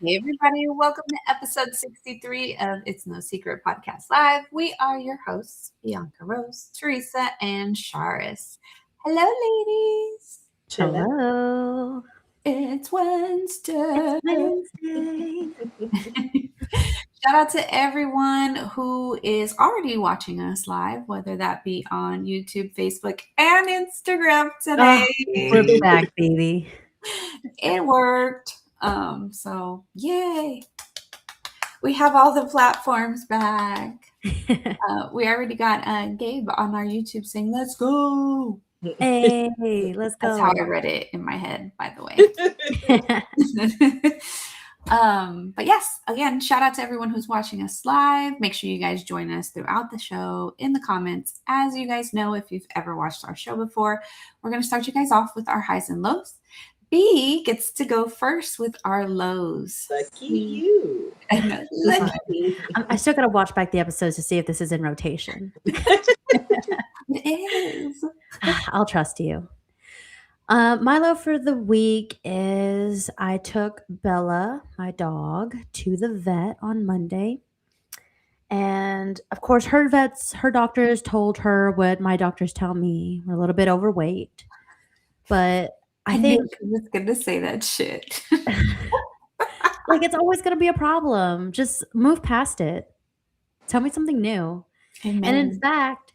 Hey everybody, welcome to episode 63 of It's No Secret Podcast Live. We are your hosts, Bianca Rose, Teresa, and Charis. Hello, ladies. Hello. It's Wednesday. It's Wednesday. Shout out to everyone who is already watching us live, whether that be on YouTube, Facebook, and Instagram today. We're back, baby. It worked. So yay. We have all the platforms back. We already got Gabe on our YouTube saying, let's go. Hey, let's go. That's how I read it in my head, by the way. But yes, again, shout out to everyone who's watching us live. Make sure you guys join us throughout the show in the comments. As you guys know, if you've ever watched our show before, we're going to start you guys off with our highs and lows. B gets to go first with our lows. Lucky you. I know. Lucky. I still got to watch back the episodes to see if this is in rotation. It is. I'll trust you. My low for the week is I took Bella, my dog, to the vet on Monday. And of course, her doctors told her what my doctors tell me. We're a little bit overweight. But I think I was going to say that shit. like it's always going to be a problem. Just move past it. Tell me something new. Amen. And in fact,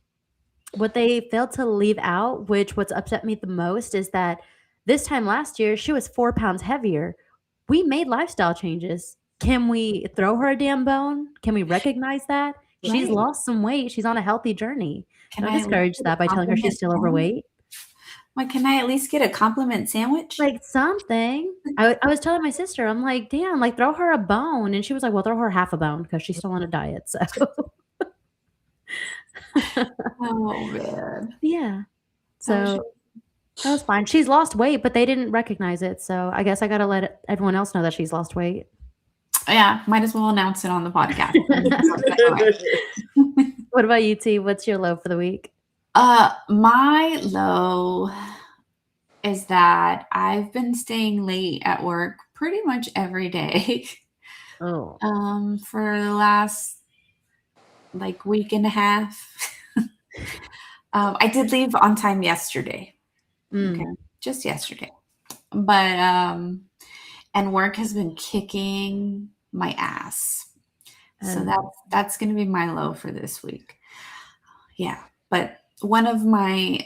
what they failed to leave out, what's upset me the most, is that this time last year, she was 4 pounds heavier. We made lifestyle changes. Can we throw her a damn bone? Can we recognize that? Right. She's lost some weight. She's on a healthy journey. Don't discourage that by telling her she's still overweight. Like, can I at least get a compliment sandwich? Like something. I was telling my sister, I'm like, damn, like throw her a bone. And she was like, well, throw her half a bone because she's still on a diet. So oh man. Yeah. So that was fine. She's lost weight, but they didn't recognize it. So I guess I got to let everyone else know that she's lost weight. Yeah. Might as well announce it on the podcast. What about you, T? What's your low for the week? My low is that I've been staying late at work pretty much every day. Oh. For the last week and a half. I did leave on time yesterday. Okay. Just yesterday. But and work has been kicking my ass. So that's gonna be my low for this week. Yeah. But one of my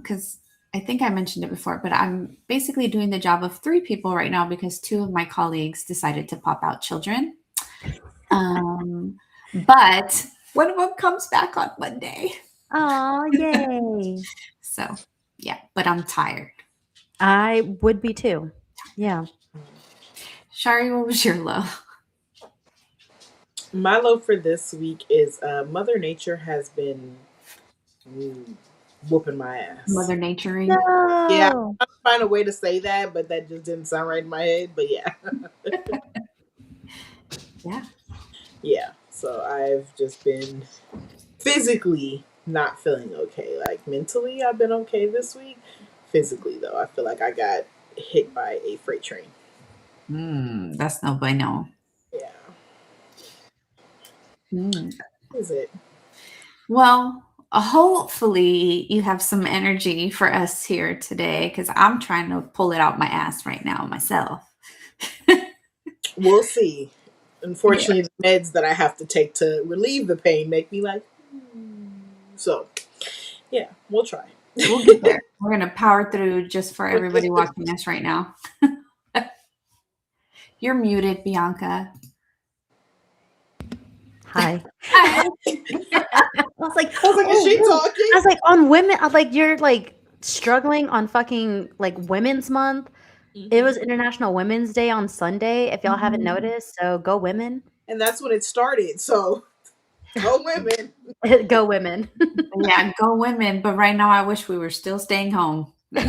because I think I mentioned it before, but I'm basically doing the job of 3 people right now because 2 of my colleagues decided to pop out children. But one of them comes back on Monday. Oh, yay. So, yeah, but I'm tired. I would be too. Yeah. Shari, what was your low? My low for this week is Mother Nature has been whooping my ass. Mother Nature. No. Yeah, I'm trying to find a way to say that, but that just didn't sound right in my head. But yeah. Yeah. Yeah. So I've just been physically not feeling okay. Like mentally, I've been okay this week. Physically, though, I feel like I got hit by a freight train. That's no bueno. Yeah. Is it? Well, hopefully you have some energy for us here today because I'm trying to pull it out my ass right now myself. We'll see. Unfortunately, the meds that I have to take to relieve the pain make me like, So, yeah, we'll try. We'll get there. We're going to power through just for everybody watching us right now. You're muted, Bianca. Hi. Hi. I was like, is she talking? I was like, on women, you're like struggling on fucking Women's Month. Mm-hmm. It was International Women's Day on Sunday, if y'all haven't noticed. So go women. And that's when it started. So go women. Go women. Yeah, go women. But right now, I wish we were still staying home. One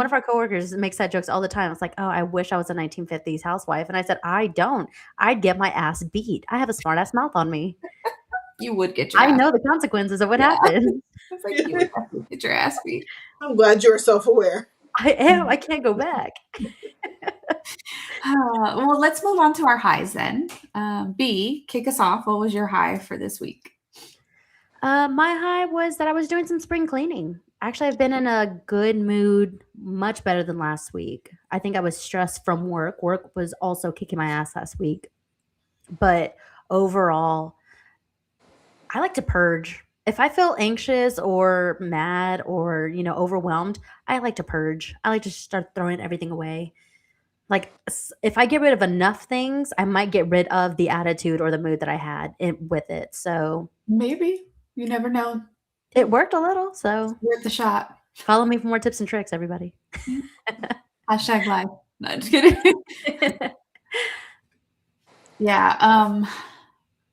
of our coworkers makes that jokes all the time. It's like, oh, I wish I was a 1950s housewife. And I said, I don't. I'd get my ass beat. I have a smart ass mouth on me. You would get your I know the consequences of what happened. It's like you would have to get your ass beat. I'm glad you're self-aware. I am. I can't go back. Well, let's move on to our highs then. B, kick us off. What was your high for this week? My high was that I was doing some spring cleaning. Actually, I've been in a good mood, much better than last week. I think I was stressed from work. Work was also kicking my ass last week. But overall, I like to purge. If I feel anxious or mad or, overwhelmed, I like to purge. I like to start throwing everything away. Like, if I get rid of enough things, I might get rid of the attitude or the mood that I had with it. So Maybe. You never know. it worked a little. So Worth the shot. follow me for more tips and tricks, everybody. Hashtag live. No, just kidding. Yeah.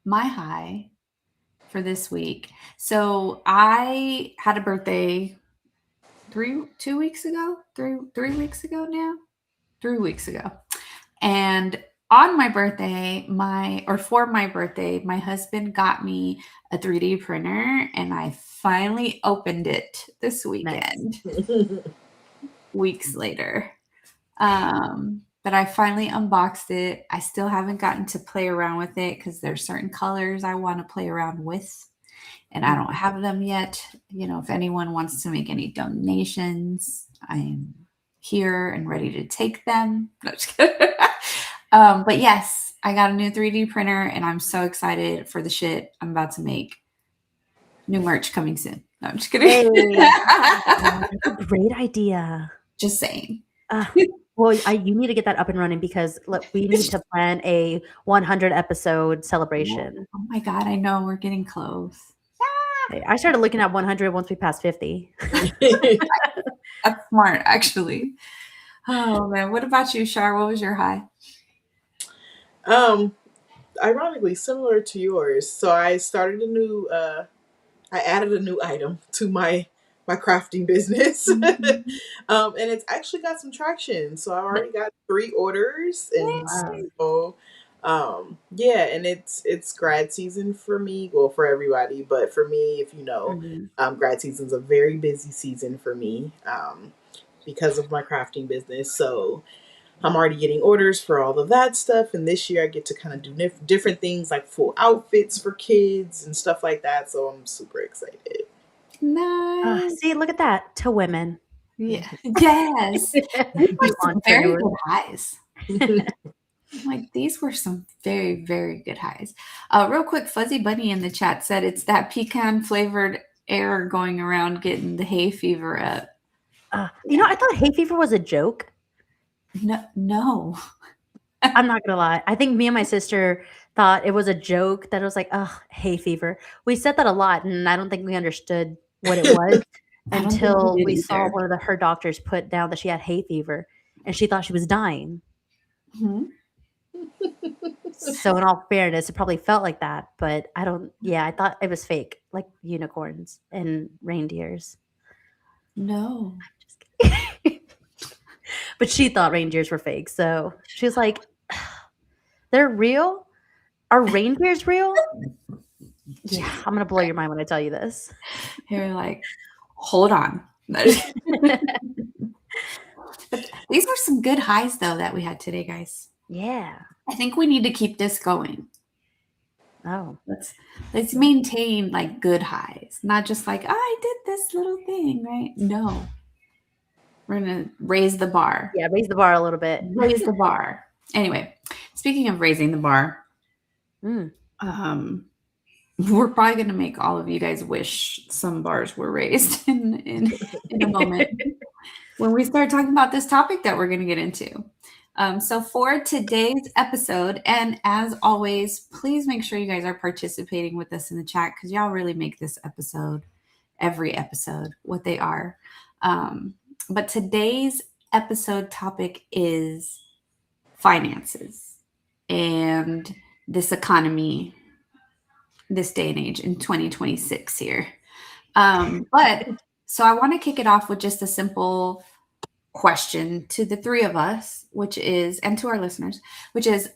My high for this week. So I had a birthday 3 weeks ago. 3 weeks ago now. 3 weeks ago. And on my birthday, for my birthday, my husband got me a 3D printer and I finally opened it this weekend. Nice. Weeks later. But I finally unboxed it. I still haven't gotten to play around with it because there's certain colors I want to play around with, and I don't have them yet. If anyone wants to make any donations, I'm here and ready to take them. No, just kidding. But yes, I got a new 3D printer and I'm so excited for the shit I'm about to make. New merch coming soon. No, I'm just kidding. Hey, that's a great idea. Just saying. Well, you need to get that up and running because look, we need to plan a 100 episode celebration. Oh my God, I know we're getting close. I started looking at 100 once we passed 50. That's smart, actually. Oh man, what about you, Shar? What was your high? Ironically similar to yours. So I started I added a new item to my crafting business. Mhm. And it's actually got some traction. So I've already got 3 orders, and Wow. so yeah, and it's grad season for me, well, for everybody, but for me, if you know, Mhm. grad season's a very busy season for me, because of my crafting business. So I'm already getting orders for all of that stuff. And this year I get to kind of do different things like full outfits for kids and stuff like that. So I'm super excited. Nice. See, look at that. To women. Yeah. Yes. These were You some very entrepreneurs. good highs. Like these were some very, very good highs. Real quick, Fuzzy Bunny in the chat said it's that pecan flavored air going around getting the hay fever up. I thought hay fever was a joke. No. I'm not gonna lie. I think me and my sister thought it was a joke that it was like, oh, hay fever. We said that a lot, and I don't think we understood what it was I don't think we until did we saw either. one of her doctors put down that she had hay fever, and she thought she was dying. Mhm. So, in all fairness, it probably felt like that, but I don't. Yeah, I thought it was fake, like unicorns and reindeers. No. Just kidding. But she thought reindeers were fake, so she was like, "They're real? Are reindeers real?" Yeah, I'm gonna blow your mind when I tell you this. You're like, hold on. But these were some good highs though that we had today, guys. Yeah. I think we need to keep this going. Oh. Let's maintain like good highs, not just like, oh, I did this little thing, right? No. We're gonna raise the bar. Yeah, raise the bar a little bit. Raise the bar. Anyway, speaking of raising the bar, Mm. we're probably going to make all of you guys wish some bars were raised in a moment when we start talking about this topic that we're going to get into. So for today's episode, and as always, please make sure you guys are participating with us in the chat because y'all really make this episode, every episode, what they are. But today's episode topic is finances and this economy, this day and age in 2026 here. But so I want to kick it off with just a simple question to the three of us, which is, and to our listeners, which is,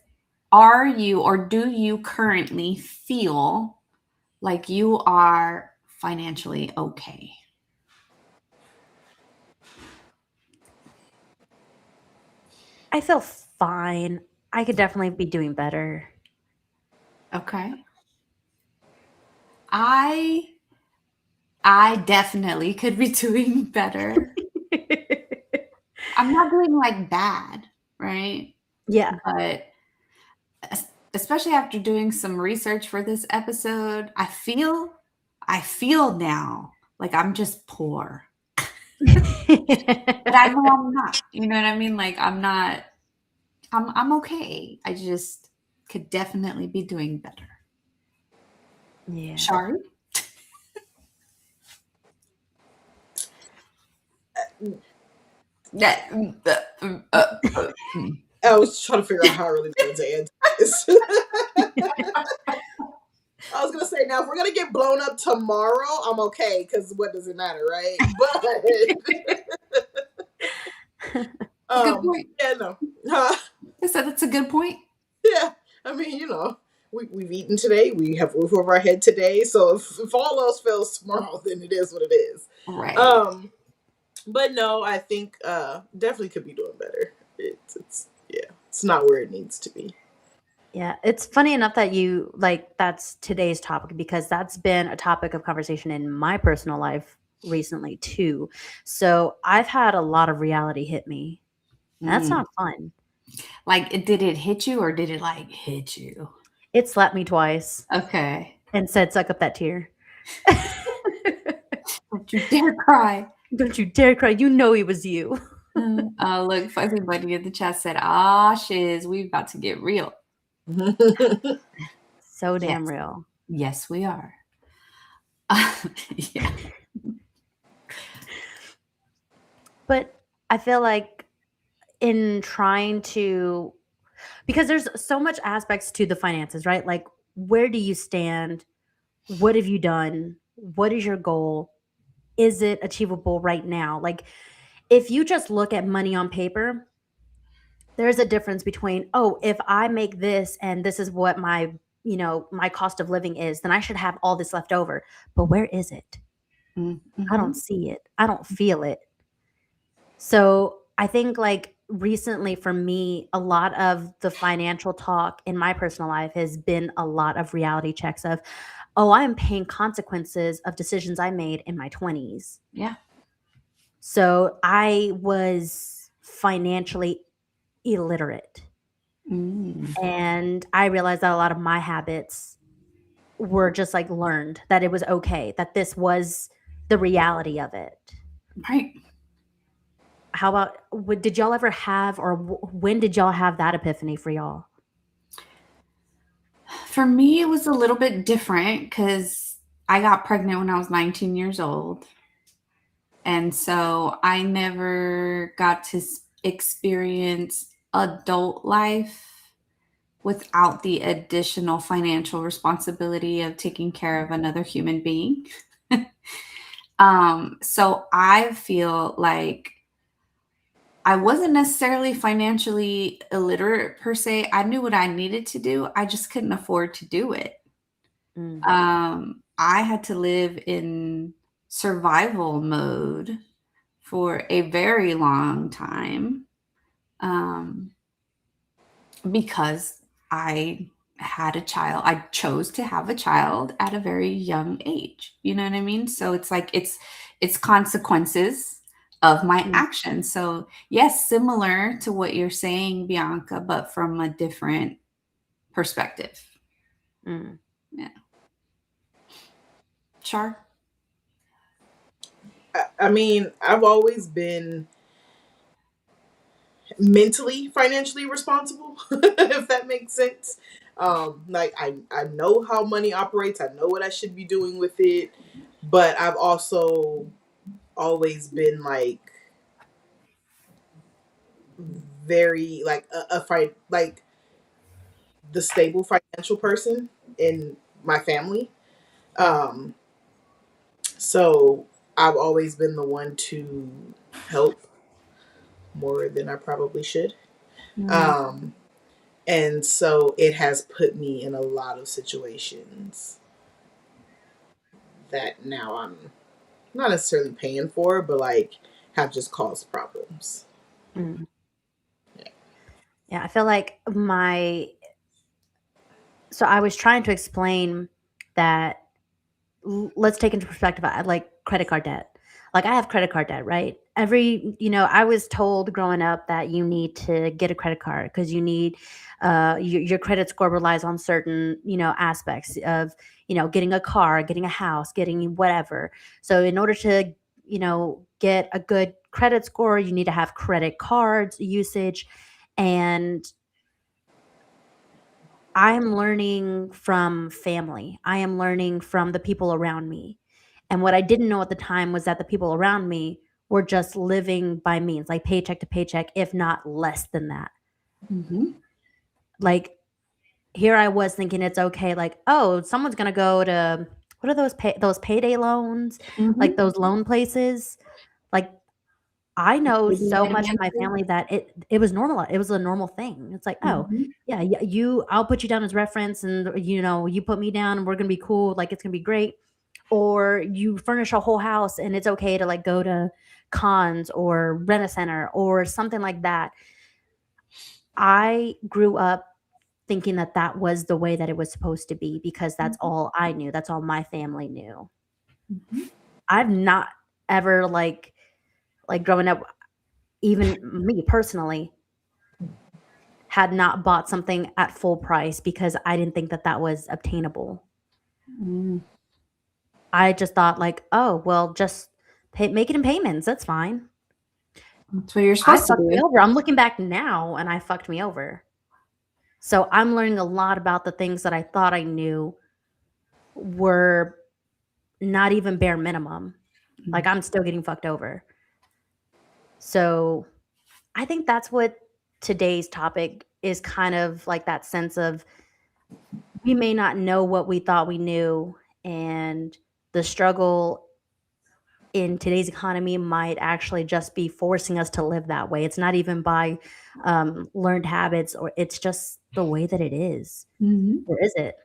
are you or do you currently feel like you are financially okay? I feel fine. I could definitely be doing better. Okay. I I definitely could be doing better. I'm not doing like bad, right? Yeah. But especially after doing some research for this episode, I feel now like I'm just poor. But I know I'm not. You know what I mean? Like I'm not I'm okay. I just could definitely be doing better. Yeah. Shari? That I was trying to figure out how I really wanted to answer this. I was gonna say, now if we're gonna get blown up tomorrow, I'm okay, because what does it matter, right? But good point. yeah, no. I said that's a good point. Yeah. I mean, we've eaten today, we have roof over our head today, so if all else fails tomorrow, then it is what it is. Right. But no, I think definitely could be doing better. It's yeah, it's not where it needs to be. Yeah, it's funny enough that you like that's today's topic because that's been a topic of conversation in my personal life recently too. So I've had a lot of reality hit me. And that's Mm. not fun. Like, did it hit you or did it like hit you? It slapped me twice Okay. and said, "Suck up that tear." Don't you dare cry. Don't you dare cry. You know it was you. Look, Fuzzy Buddy in the chat said, ah, shiz, we about to get real. So Yes. damn real. Yes, we are. Yeah. But I feel like in trying to, because there's so much aspects to the finances, right? Like, where do you stand? What have you done? What is your goal? Is it achievable right now? Like, if you just look at money on paper, there's a difference between, oh, if I make this and this is what my cost of living is, then I should have all this left over. But where is it? Mm-hmm. I don't see it. I don't feel it. So I think like recently for me, a lot of the financial talk in my personal life has been a lot of reality checks of, oh, I am paying consequences of decisions I made in my 20s. Yeah. So I was financially illiterate. Mm. And I realized that a lot of my habits were just like learned that it was okay, that this was the reality of it. Right. How about, did y'all ever have, or when did y'all have that epiphany for y'all? For me, it was a little bit different because I got pregnant when I was 19 years old. And so I never got to experience adult life without the additional financial responsibility of taking care of another human being. So I feel like I wasn't necessarily financially illiterate per se. I knew what I needed to do. I just couldn't afford to do it. I had to live in survival mode for a very long time because I had a child. I chose to have a child at a very young age. You know what I mean? So it's like it's consequences of my actions. So yes, similar to what you're saying, Bianca, but from a different perspective. Yeah. Char? I mean, I've always been mentally financially responsible, if that makes sense. Like I know how money operates, I know what I should be doing with it, but I've also always been like very like a fight like the stable financial person in my family. Um so I've always been the one to help more than I probably should. Um And so it has put me in a lot of situations that now I'm not necessarily paying for, but like have just caused problems. Mm. Yeah. Yeah, I feel like so I was trying to explain that let's take into perspective like credit card debt. Like I have credit card debt, right? I was told growing up that you need to get a credit card because you need your credit score relies on certain, aspects of, getting a car, getting a house, getting whatever. So in order to, get a good credit score, you need to have credit cards usage. And I am learning from family. I am learning from the people around me. And what I didn't know at the time was that the people around me were just living by means, like paycheck to paycheck, if not less than that. Mm-hmm. Like here I was thinking it's okay, like, oh, someone's gonna go to what are those payday loans, like Mm-hmm. those loan places. Like I know Maybe so right much of against my it. family that it was normal. It was a normal thing. It's like, oh, Mm-hmm. yeah, I'll put you down as reference, and you put me down, and we're gonna be cool. Like it's gonna be great. Or you furnish a whole house, and it's okay to like go to cons or rent a center or something like that. I grew up thinking that that was the way that it was supposed to be because that's all I knew. That's all my family knew. Mm-hmm. I've not ever like growing up, even me personally, had not bought something at full price because I didn't think that that was obtainable. Mm. I just thought like, oh, well, just make it in payments. That's fine. That's what you're I supposed to fucked me do. over. I'm looking back now and I fucked me over. So I'm learning a lot about the things that I thought I knew were not even bare minimum. Like I'm still getting fucked over. So I think that's what today's topic is, kind of like that sense of we may not know what we thought we knew, and the struggle in today's economy might actually just be forcing us to live that way. It's not even by learned habits, or it's just the way that it is. Mm-hmm. Or is it?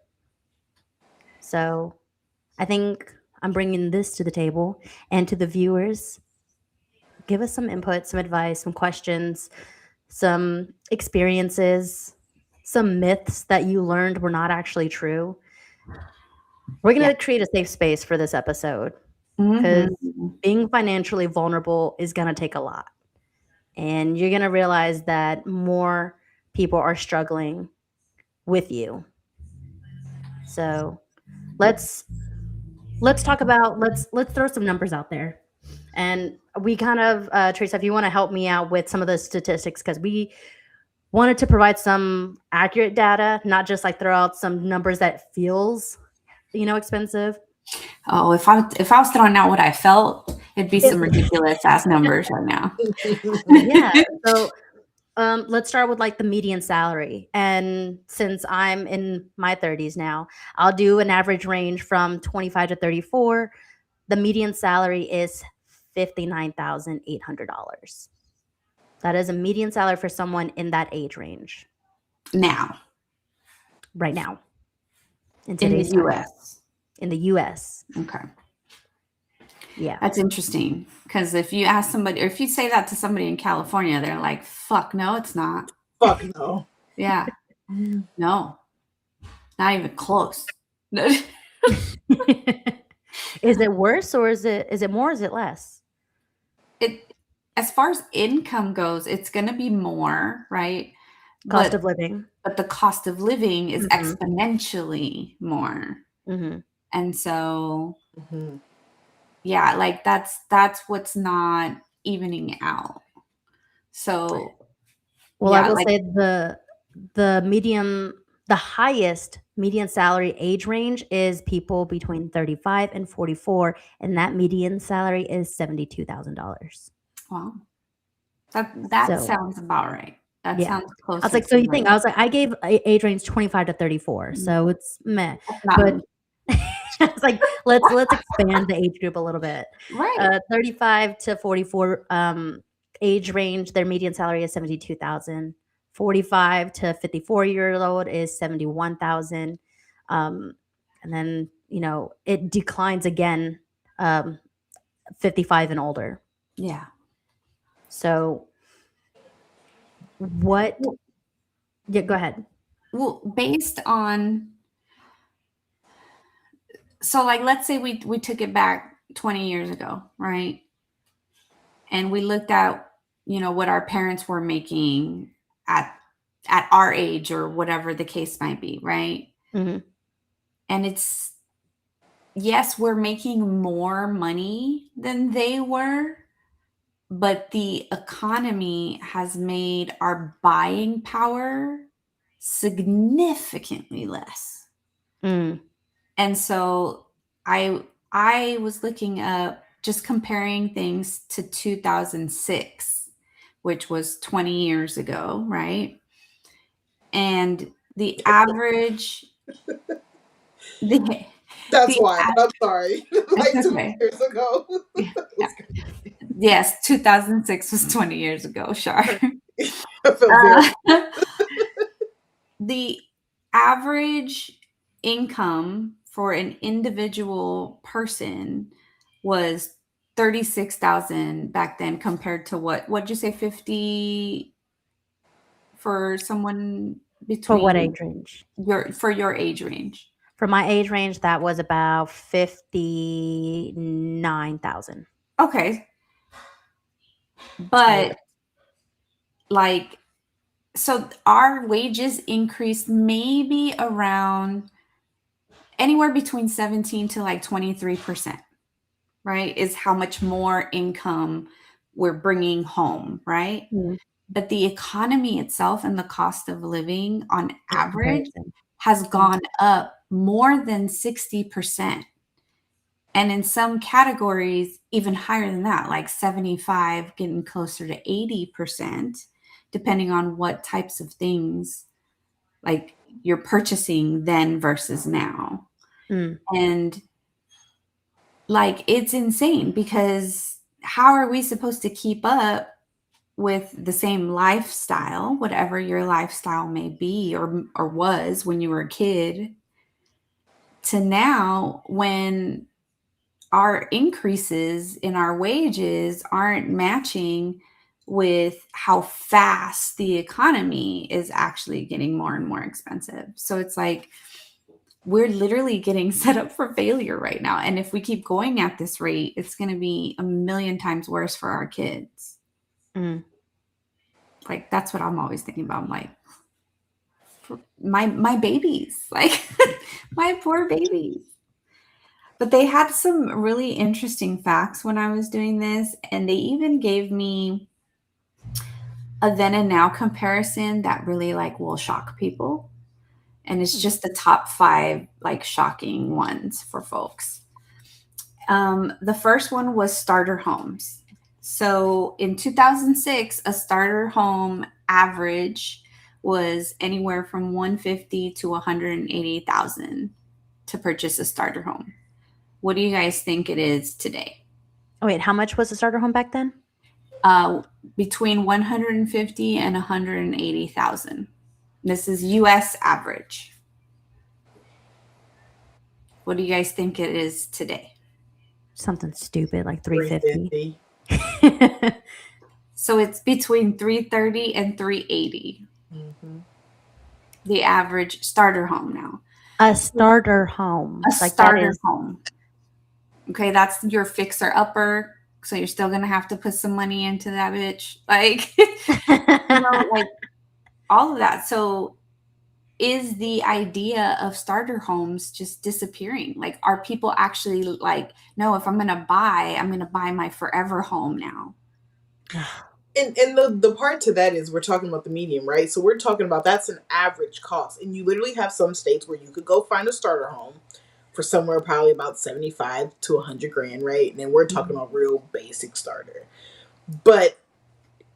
So I think I'm bringing this to the table and to the viewers. Give us some input, some advice, some questions, some experiences, some myths that you learned were not actually true. We're going Yeah. to create a safe space for this episode because Mm-hmm. being financially vulnerable is going to take a lot. And you're going to realize that more people are struggling with you. So let's talk about let's throw some numbers out there. And we kind of Teresa, if you want to help me out with some of the statistics, because we wanted to provide some accurate data, not just like throw out some numbers that feels expensive. Oh, if I was throwing out what I felt, it'd be It, some ridiculous ass numbers right now. yeah. So let's start with like the median salary. And since I'm in my 30s now, I'll do an average range from 25 to 34. The median salary is $59,800. That is a median salary for someone in that age range Now, right now in in the today's time U.S. in the US. Okay. Yeah. That's interesting because if you ask somebody, or if you say that to somebody in California, they're like, "Fuck, no, it's not." Fuck no. Yeah, no, not even close. Is it worse, or is it more, or is it less? It, as far as income goes, it's going to be more, right? Cost But of living. the cost of living is Mhm. exponentially more, Mhm. and so Mhm. yeah, like that's what's not evening out. So Well, I yeah, will like say the highest median salary age range is people between 35 and 44, and that median salary is $72,000. well, that So, sounds about right. That yeah. sounds I was closer like, so to you like think I was like, I gave age range 25 to 34, so it's meh. that's not But me. it's like let's expand the age group a little bit. Right. 35 to 44 age range, their median salary is 72,000. 45 to 54-year old is 71,000. Um, and then it declines again, 55 and older. Yeah. So what? Yeah, go ahead. Well, based on, so like let's say we took it back 20 years ago, right? And we looked at, what our parents were making at our age or whatever the case might be, right? Hmm. And it's, yes, we're making more money than they were, but the economy has made our buying power significantly less. Mm. And so I was looking up, just comparing things to 2006, which was 20 years ago, right? And the average the That's the why. I'm sorry. it's Like 20 okay. years ago. Yeah. That was crazy. Yes, 2006 was 20 years ago, sure. I felt very. The average income for an individual person was 36,000 back then compared to what'd you say, 50 for someone For what between age range? your age range? For my age range, that was about 59,000. Okay. So But like, so our wages increased maybe around anywhere between 17 to like 23%, right? Is how much more income we're bringing home, right? mm, But the economy itself and the cost of living on in average comparison. has Mm. gone up more than 60%. And in some categories, even higher than that, like 75, getting closer to 80%, depending on what types of things like you're purchasing then versus now. Mm. And like it's insane because how are we supposed to keep up with the same lifestyle, whatever your lifestyle may be or was when you were a kid, to now when our increases in our wages aren't matching with how fast the economy is actually getting more and more expensive. So it's like we're literally getting set up for failure right now. And if we keep going at this rate, it's going to be a million times worse for our kids. Mm. Like that's what I'm always thinking about. I'm like, my babies, like my poor babies. But they had some really interesting facts when I was doing this, and they even gave me a then and now comparison that really like will shock people. And it's just the top 5 like shocking ones for folks. The first one was starter homes. So in 2006, a starter home average was anywhere from 150 to 180,000 to purchase a starter home. What do you guys think it is today? Oh, wait, how much was a starter home back then? Uh, Between 150 and 180,000. This is US average. What do you guys think it is today? Something stupid like 350. 350. So it's between 330 and 380. Mm-hmm. The average starter home now. A starter home. A Like that starter is. home. Okay, that's your fixer upper. So you're still gonna have to put some money into that bitch. Like, like all of that. So is the idea of starter homes just disappearing? Like, are people actually like, no, if I'm gonna buy my forever home now? And the part to that is we're talking about the medium, right? So we're talking about that's an average cost. And you literally have some states where you could go find a starter home for somewhere probably about 75 to 100 grand, right? And then we're talking about real basic starter. But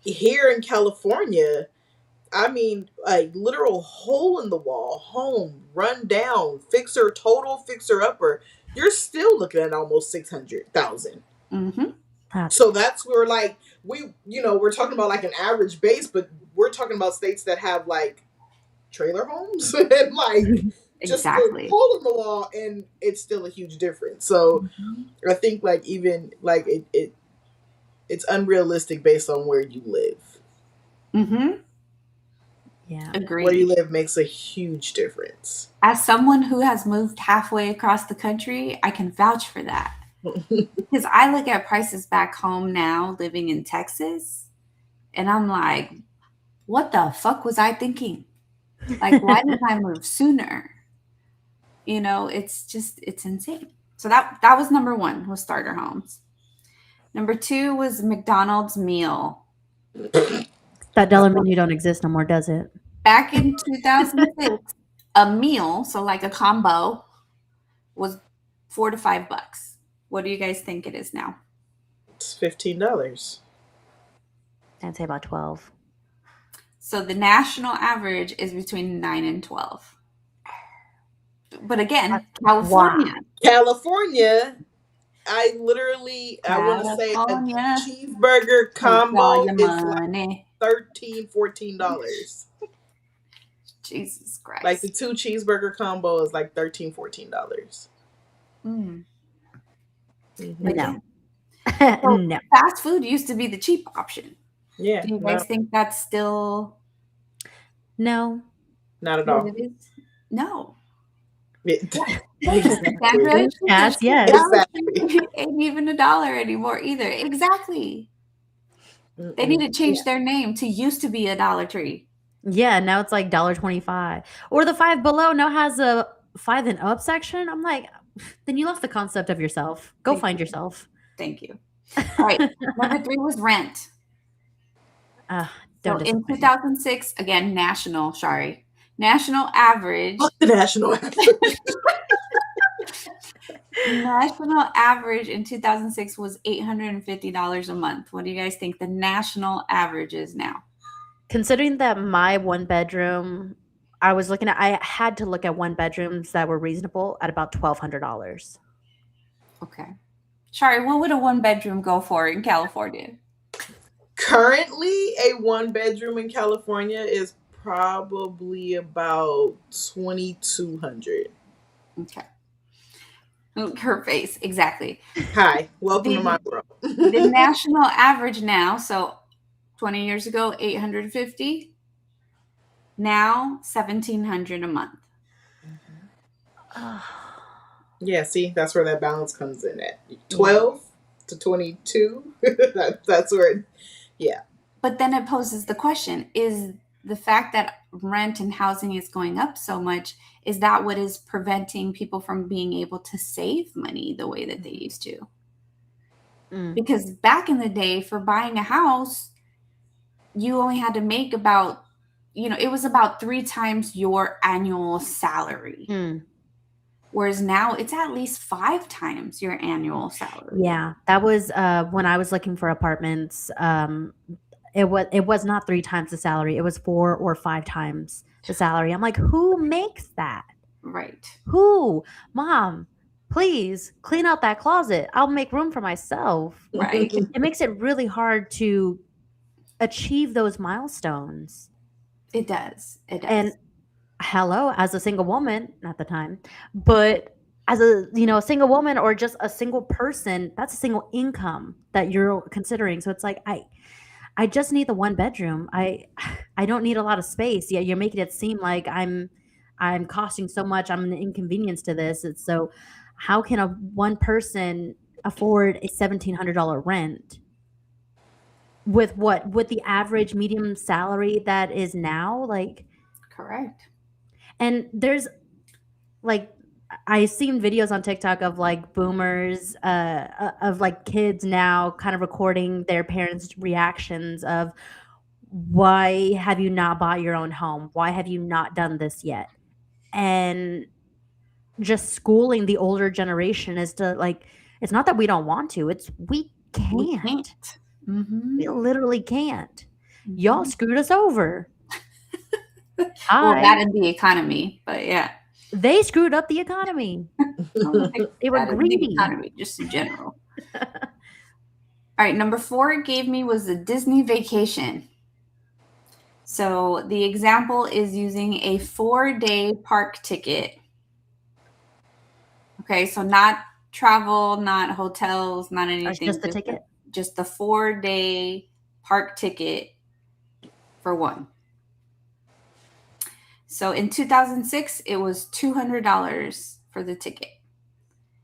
here in California, I mean, like literal hole in the wall, home, run down, total fixer upper, you're still looking at almost 600,000. Mm-hmm. So that's where like we're talking about like an average base, but we're talking about states that have like trailer homes and like just a Exactly. hole in the wall, and it's still a huge difference. So I think like even like it's unrealistic based on where you live. Mm-hmm. Yeah. Where you Agreed. live makes a huge difference. As someone who has moved halfway across the country, I can vouch for that. Because I look at prices back home now, living in Texas, and I'm like, what the fuck was I thinking? Like, why didn't I move sooner? You know, it's insane. So that was number one, was starter homes. Number two was McDonald's meal. That dollar menu don't exist no more, does it? Back in 2006, a meal, so like a combo, was $4 to $5. What do you guys think it is now? It's $15. I'd say about 12. So the national average is between 9 and 12. But again, California. California, I want to say a California. cheeseburger Take all combo your is like money. $13-$14. Jesus Christ. Like the 2 cheeseburger combo is like $13-$14. Mm. No. So No. fast food used to be the cheap option. Yeah. Do you guys think that's still No. Not at all. what it is? No. Exactly. Sandra, Yes, yes. Exactly. ain't even $1 anymore either. Exactly. They need to change their name to used to be a Dollar Tree. Yeah, now it's like $1.25. Or the Five Below now has a 5 and up section. I'm like, then you lost the concept of yourself. Go find yourself. Thank you. All right. Number 3 was rent. Don't So in disappoint me. 2006, again, national average. Fuck the national average. National average in 2006 was $850 a month. What do you guys think the national average is now? Considering that my one bedroom, I had to look at one bedrooms that were reasonable at about $1,200. Okay. Shari, what would a one bedroom go for in California? Currently, a 1-bedroom in California is probably about $2,200. Okay. Her face, exactly. Hi, welcome to my world. The national average now, so 20 years ago, $850. Now, $1,700 a month. Yeah, see, that's where that balance comes in at 12 to 22. That's where, yeah. But then it poses the question: is the fact that rent and housing is going up so much, is that what is preventing people from being able to save money the way that they used to? Because back in the day, for buying a house, you only had to make about, it was about 3 times your annual salary. Whereas now it's at least 5 times your annual salary. Yeah, that was when I was looking for apartments. It was not 3 times the salary. It was 4 or 5 times the salary. I'm like, who makes that? Right. Who? Mom, please clean out that closet. I'll make room for myself. Right. It makes it really hard to achieve those milestones. It does. And hello, as a single woman at the time, but as a single woman or just a single person, that's a single income that you're considering. So it's like I just need the 1 bedroom. I don't need a lot of space. Yeah, you're making it seem like I'm costing so much. I'm an inconvenience to this. It's so how can a one person afford a $1,700 rent with the average medium salary that is now? Like, correct. And there's like I've seen videos on TikTok of like boomers, of like kids now kind of recording their parents' reactions of why have you not bought your own home? Why have you not done this yet? And just schooling the older generation is to like, it's not that we don't want to, it's we can't. We can't. We literally can't. Y'all screwed us over. Well, that and the economy, but yeah. They screwed up the economy. They were greedy. The economy, just in general. All right, number 4 it gave me was the Disney vacation. So the example is using a 4-day park ticket. Okay, so not travel, not hotels, not anything. Just the ticket? Just the 4-day park ticket for one. So in 2006, it was $200 for the ticket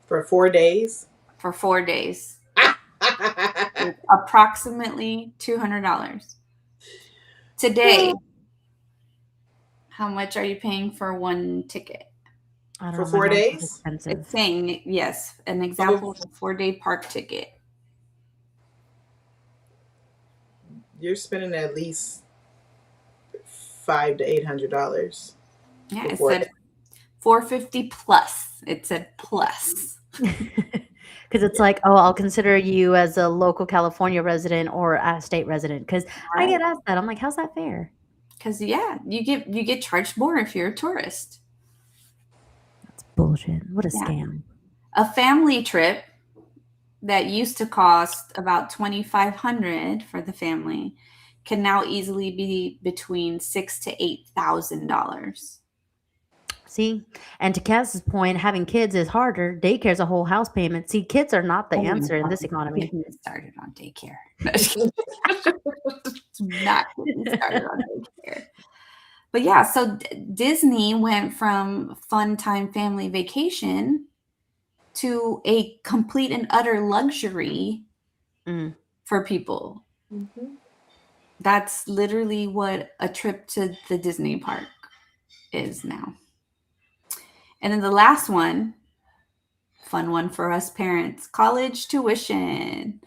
For 4 days. for 4 days. It's approximately $200. Today, how much are you paying for one ticket? I don't For know. My four mom's is days. expensive. It's saying, yes, an example of a 4-day park ticket. You're spending at least $500 to $800. Yeah, it Before said 450 plus. It said plus. Because it's like, oh, I'll consider you as a local California resident or a state resident. Because I get asked that. I'm like, how's that fair? Because you get charged more if you're a tourist. That's bullshit. What a Yeah. scam. A family trip that used to cost about $2,500 for the family can now easily be between $6,000 to $8,000. See, and to Cass's point, having kids is harder. Daycare's a whole house payment. See, kids are not the answer in this economy. Get me started on daycare. Not get me started on daycare. But yeah, so Disney went from fun time family vacation to a complete and utter luxury for people. Mm-hmm. That's literally what a trip to the Disney park is now. And then the last one, fun one for us parents, college tuition.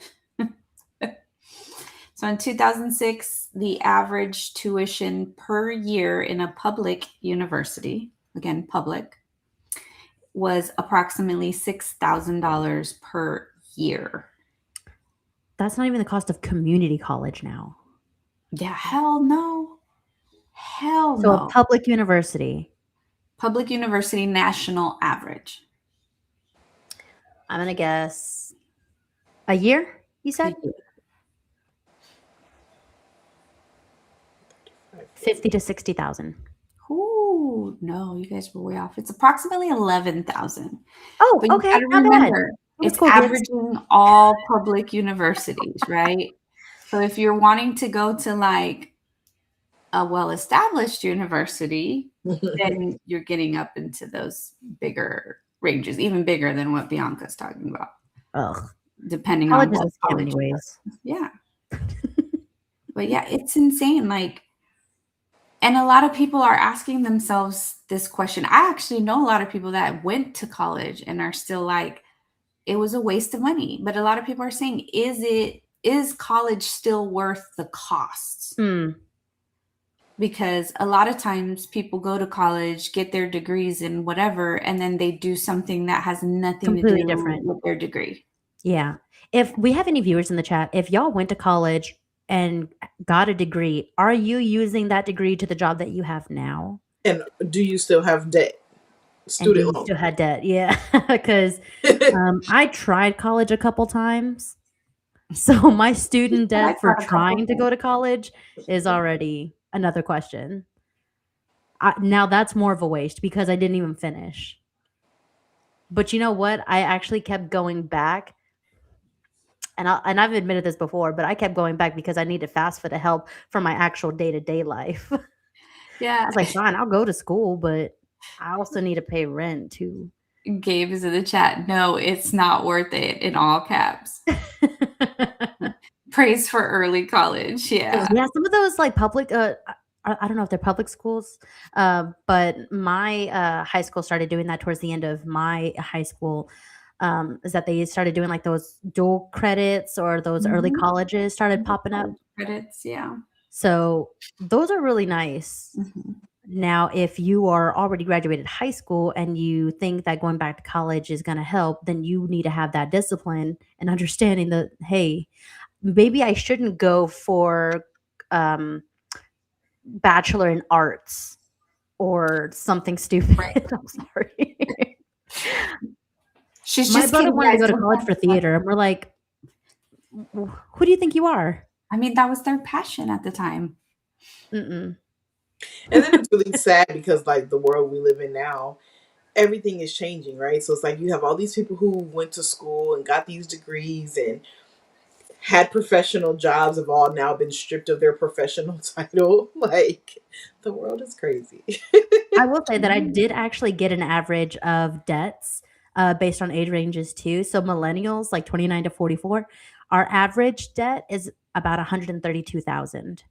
So in 2006, the average tuition per year in a public university, again, public, was approximately $6,000 per year. That's not even the cost of community college now. Yeah, hell no. Hell So no. a public university. Public university national average. I'm going to guess a year, you said? 50 to 60,000. Ooh, no, you guys were way off. It's approximately 11,000. Oh, but you okay, gotta not remember, bad. it's averaging all public universities, right? So if you're wanting to go to like a well-established university, then you're getting up into those bigger ranges, even bigger than what Bianca's talking about. Ugh. Depending college on what is a scam anyways. Yeah. But yeah, it's insane. Like, and a lot of people are asking themselves this question. I actually know a lot of people that went to college and are still like, it was a waste of money. But a lot of people are saying, is college still worth the costs? Because a lot of times people go to college, get their degrees in whatever, and then they do something that has nothing completely to do different with their degree. Yeah. If we have any viewers in the chat, if y'all went to college and got a degree, are you using that degree to the job that you have now? And do you still have debt? Student loan. Still had debt, yeah. Because I tried college a couple times. So my student debt for trying to go to college is already another question. Now that's more of a waste because I didn't even finish. But you know what? I actually kept going back. And I've admitted this before, but I kept going back because I needed FAFSA to help for my actual day-to-day life. Yeah. I was like, fine, I'll go to school, but I also need to pay rent too. Gabe is in the chat. No, it's not worth it in all caps. Praise for early college. Yeah. Yeah, some of those like public I don't know if they're public schools, but my high school started doing that towards the end of my high school. Is that they started doing like those dual credits or those early colleges started popping up. Credits, yeah. So those are really nice. Now, if you are already graduated high school and you think that going back to college is going to help, then you need to have that discipline and understanding that, hey, maybe I shouldn't go for bachelor in arts or something stupid. Right. I'm sorry. My brother wanted to go to college for theater, and we're like, who do you think you are? I mean, that was their passion at the time. And then it's really sad because like the world we live in now, everything is changing, right? So it's like you have all these people who went to school and got these degrees and had professional jobs have all now been stripped of their professional title. Like, the world is crazy. I will say that I did actually get an average of debts based on age ranges too. So millennials, like 29 to 44, our average debt is about 132,000.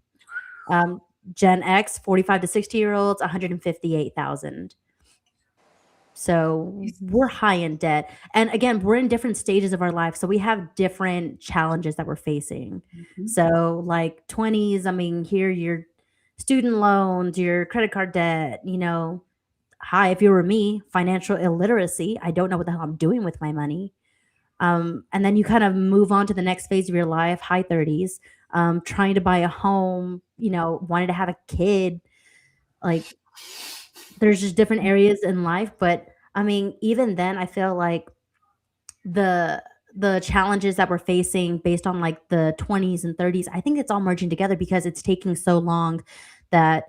Gen X, 45 to 60-year-olds, 158,000. So we're high in debt. And again, we're in different stages of our life. So we have different challenges that we're facing. Mhm. So like 20s, I mean, here your student loans, your credit card debt, hi, if you were me, financial illiteracy. I don't know what the hell I'm doing with my money. And then you kind of move on to the next phase of your life, high 30s, trying to buy a home, wanting to have a kid. Like there's just different areas in life. But I mean, even then, I feel like the the challenges that we're facing based on like the 20s and 30s, I think it's all merging together because it's taking so long that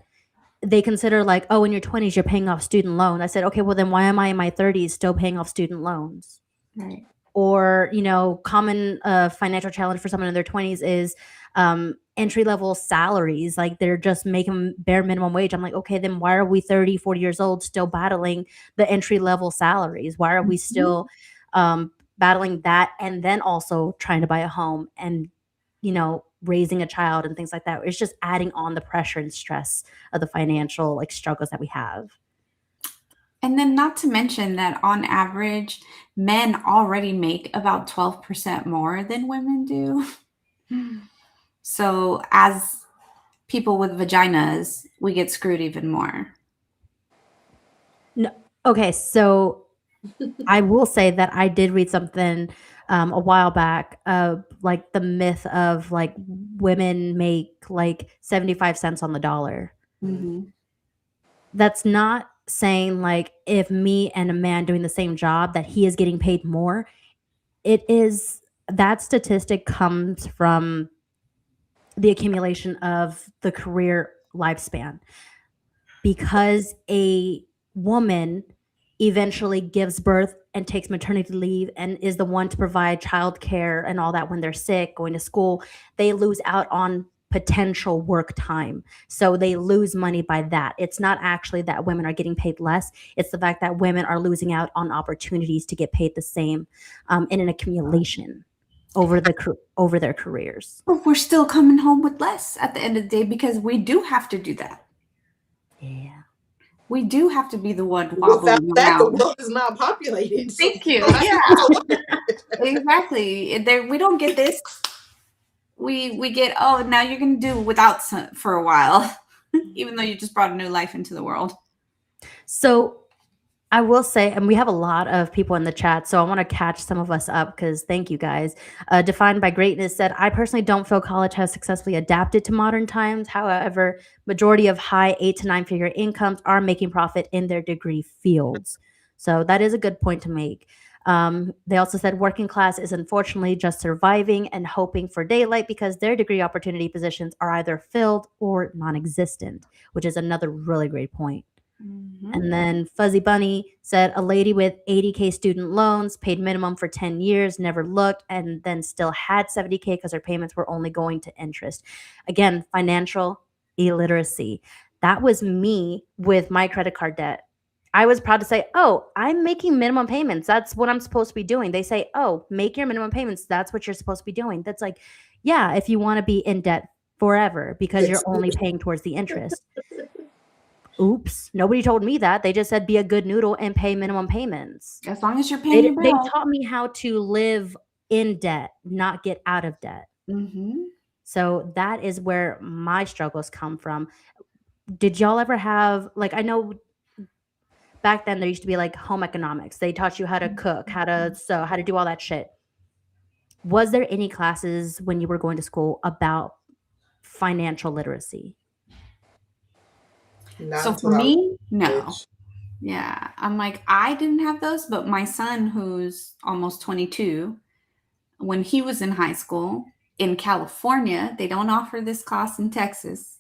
they consider like, oh, in your 20s, you're paying off student loans. I said, okay, well, then why am I in my 30s still paying off student loans? Right. Or, common financial challenge for someone in their 20s is entry level salaries. Like they're just making bare minimum wage. I'm like, okay, then why are we 30, 40 years old still battling the entry level salaries? Why are we still battling that and then also trying to buy a home and, raising a child and things like that? It's just adding on the pressure and stress of the financial like struggles that we have. And then not to mention that on average, men already make about 12% more than women do. So as people with vaginas, we get screwed even more. No, okay, so I will say that I did read something a while back, like the myth of like women make like 75 cents on the dollar. Mm-hmm. That's not saying like if me and a man doing the same job that he is getting paid more. It is that statistic comes from the accumulation of the career lifespan because a woman eventually gives birth and takes maternity leave and is the one to provide childcare and all that when they're sick, going to school. They lose out on potential work time. So they lose money by that. It's not actually that women are getting paid less. It's the fact that women are losing out on opportunities to get paid the same in an accumulation over their careers. But we're still coming home with less at the end of the day because we do have to do that. Yeah. We do have to be the one Without wobbling that, the around. world is not populated. So Thank you. yeah. Exactly. We don't get this. We get, oh, now you're going to do without for a while, even though you just brought a new life into the world. So I will say, and we have a lot of people in the chat, so I want to catch some of us up because thank you guys. Defined by Greatness said, I personally don't feel college has successfully adapted to modern times. However, majority of high 8 to 9 figure incomes are making profit in their degree fields. So that is a good point to make. They also said working class is unfortunately just surviving and hoping for daylight because their degree opportunity positions are either filled or non-existent, which is another really great point. Mm-hmm. And then Fuzzy Bunny said a lady with 80K student loans paid minimum for 10 years, never looked, and then still had 70K because her payments were only going to interest. Again, financial illiteracy. That was me with my credit card debt. I was proud to say, oh, I'm making minimum payments. That's what I'm supposed to be doing. They say, oh, make your minimum payments. That's what you're supposed to be doing. That's like, yeah, if you want to be in debt forever because you're only paying towards the interest. Oops, nobody told me that. They just said be a good noodle and pay minimum payments. As long as you're paying your They bill. taught me how to live in debt, not get out of debt. Mm-hmm. So that is where my struggles come from. Did y'all ever have, like, I know back then there used to be like home economics. They taught you how to cook, how to sew, how to do all that shit. Was there any classes when you were going to school about financial literacy? Not So until for I was me, no. rich. Yeah. I'm like, I didn't have those, but my son, who's almost 22, when he was in high school in California, they don't offer this class in Texas,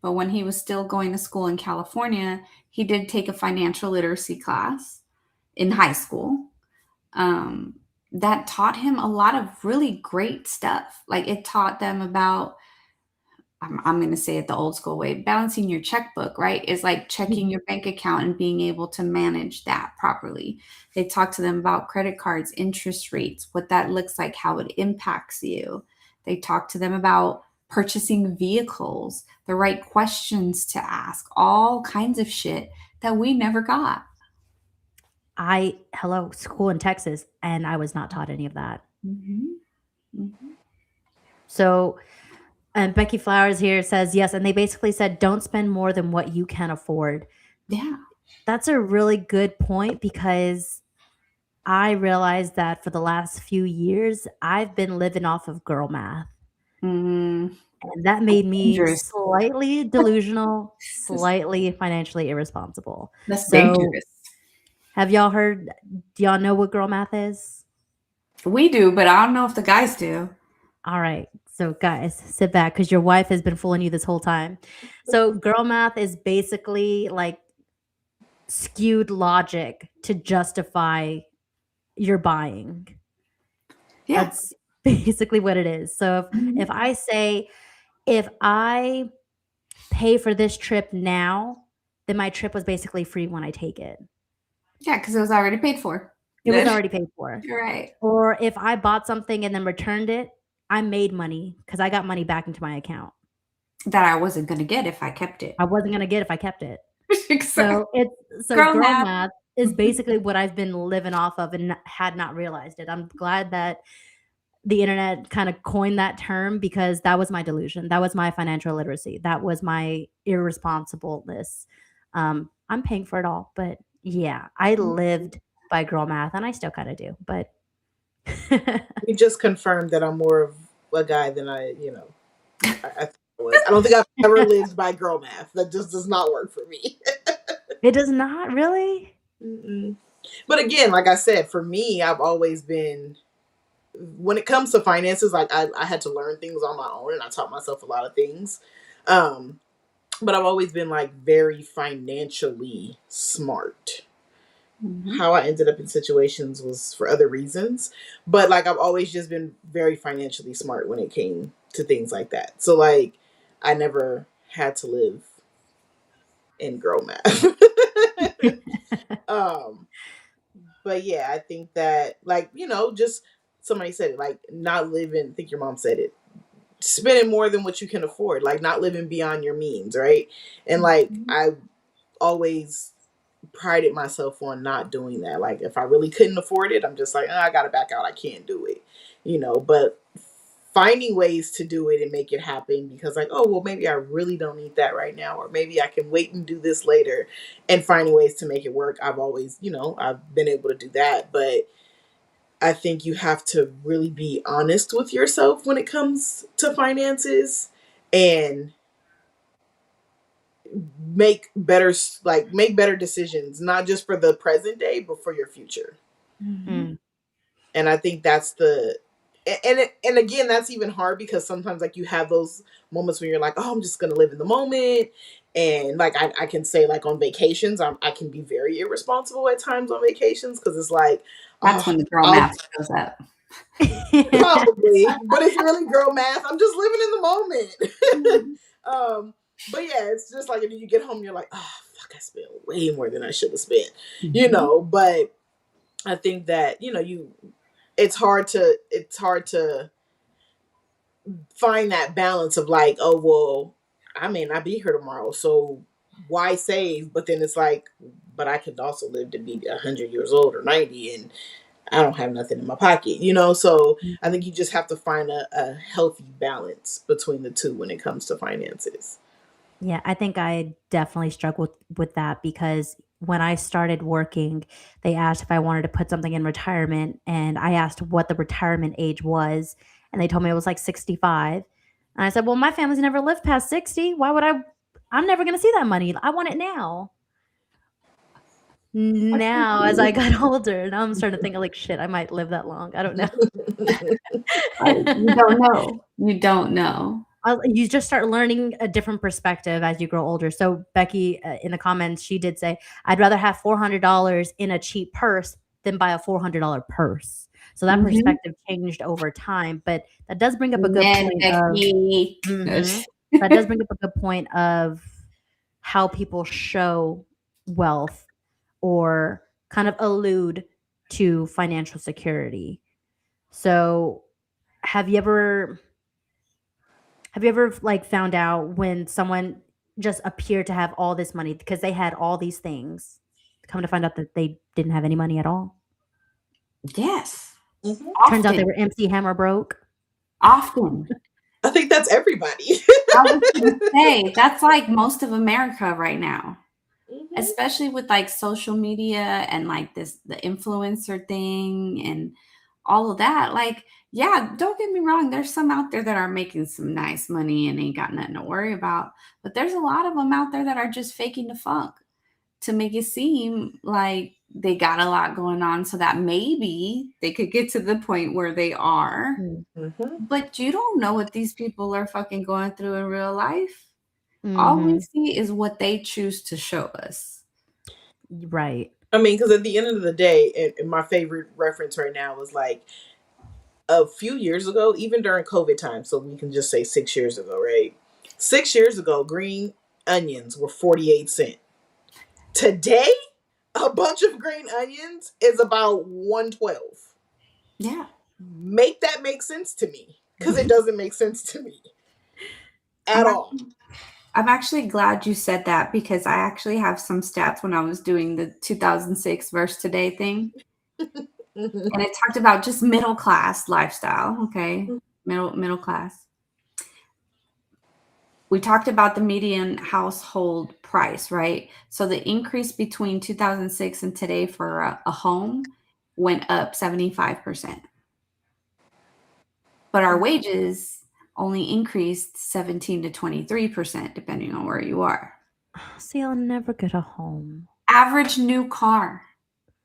but when he was still going to school in California, he did take a financial literacy class in high school. that taught him a lot of really great stuff. Like it taught them about, I'm going to say it the old school way, balancing your checkbook, right? Is like checking your bank account and being able to manage that properly. They talk to them about credit cards, interest rates, what that looks like, how it impacts you. They talk to them about purchasing vehicles, the right questions to ask, all kinds of shit that we never got. Hello, school in Texas, and I was not taught any of that. Mm-hmm. Mm-hmm. So, and Becky Flowers here says, yes, and they basically said, don't spend more than what you can afford. Yeah. That's a really good point, because I realized that for the last few years, I've been living off of girl math. Mm-hmm. And that made me Dangerous. slightly delusional, slightly financially irresponsible. That's So, dangerous. have y'all heard? Do y'all know what girl math is? We do, but I don't know if the guys do. All right. So, guys, sit back, because your wife has been fooling you this whole time. So, girl math is basically like skewed logic to justify your buying. Yeah. That's basically what it is. So, if I say, if I pay for this trip now, then my trip was basically free when I take it. Yeah, because it was already paid for. It was already paid for. Right. Or if I bought something and then returned it, I made money because I got money back into my account. That I wasn't going to get if I kept it. I wasn't going to get if I kept it. Exactly. So girl math is basically what I've been living off of and had not realized it. I'm glad that the internet kind of coined that term, because that was my delusion. That was my financial literacy. That was my irresponsibleness. I'm paying for it all, but yeah, I lived by girl math, and I still kind of do. But You just confirmed that I'm more of a guy than I was. I don't think I've ever lived by girl math. That just does not work for me. It does not, really? Mm-mm. But again, like I said, for me, I've always been, when it comes to finances, like I had to learn things on my own, and I taught myself a lot of things. But I've always been like very financially smart. Mm-hmm. How I ended up in situations was for other reasons. But like I've always just been very financially smart when it came to things like that. So like I never had to live in girl math. But yeah, I think that, like, just somebody said it, like not living, I think your mom said it, spending more than what you can afford, like not living beyond your means, right? And like I always prided myself on not doing that. Like if I really couldn't afford it, I'm just like, I gotta back out, I can't do it, but finding ways to do it and make it happen, because like, oh well, maybe I really don't need that right now, or maybe I can wait and do this later, and finding ways to make it work. I've always, I've been able to do that. But I think you have to really be honest with yourself when it comes to finances, and make better decisions, not just for the present day, but for your future. Mm-hmm. And I think that's and again, that's even hard, because sometimes like you have those moments when you're like, oh, I'm just gonna live in the moment. And like I can say, like on vacations, I can be very irresponsible at times on vacations, because it's like, that's when the girl math shows up. Probably, but it's really girl math. I'm just living in the moment. But yeah, it's just like, you get home, you're like, oh fuck, I spent way more than I should have spent, But I think that it's hard to find that balance of like, oh well, I may not be here tomorrow, so why save? But then it's like, but I could also live to be 100 years old or 90, and I don't have nothing in my pocket, So I think you just have to find a healthy balance between the two when it comes to finances. Yeah, I think I definitely struggled with that, because when I started working, they asked if I wanted to put something in retirement, and I asked what the retirement age was, and they told me it was like 65. And I said, well, my family's never lived past 60. Why would I? I'm never going to see that money. I want it now. Now, as I got older, now I'm starting to think, like, shit, I might live that long. I don't know. You don't know. You don't know. You just start learning a different perspective as you grow older. So Becky, in the comments, she did say, I'd rather have $400 in a cheap purse than buy a $400 purse. So that Mhm. perspective changed over time, but that does bring up a good Men, point of Becky. mhm. That does bring up a good point of how people show wealth or kind of allude to financial security. So, have you ever like found out when someone just appeared to have all this money because they had all these things, come to find out that they didn't have any money at all? Yes. Hmm. Turns out they Often. were empty, hammer broke. Often. I think that's everybody. I was gonna say, that's like most of America right now, Hmm. especially with like social media and like this the influencer thing and all of that. Like, yeah, don't get me wrong, there's some out there that are making some nice money and ain't got nothing to worry about. But there's a lot of them out there that are just faking the funk to make it seem like they got a lot going on so that maybe they could get to the point where they are. Hmm. But you don't know what these people are fucking going through in real life. All we Mm-hmm. see is what they choose to show us. Right. I mean, because at the end of the day, and my favorite reference right now is like a few years ago, even during COVID time, so we can just say 6 years ago, right? 6 years ago, green onions were 48 cents. Today, a bunch of green onions is about 112. Yeah. Make that make sense to me, because it doesn't make sense to me I'm at all. actually, I'm actually glad you said that because I actually have some stats when I was doing the 2006 verse today thing. Hmm. And it talked about just middle class lifestyle. Okay. Middle class. We talked about the median household price, right? So the increase between 2006 and today for a home went up 75%. But our wages only increased 17 to 23%, depending on where you are. See, I'll never get a home. Average new car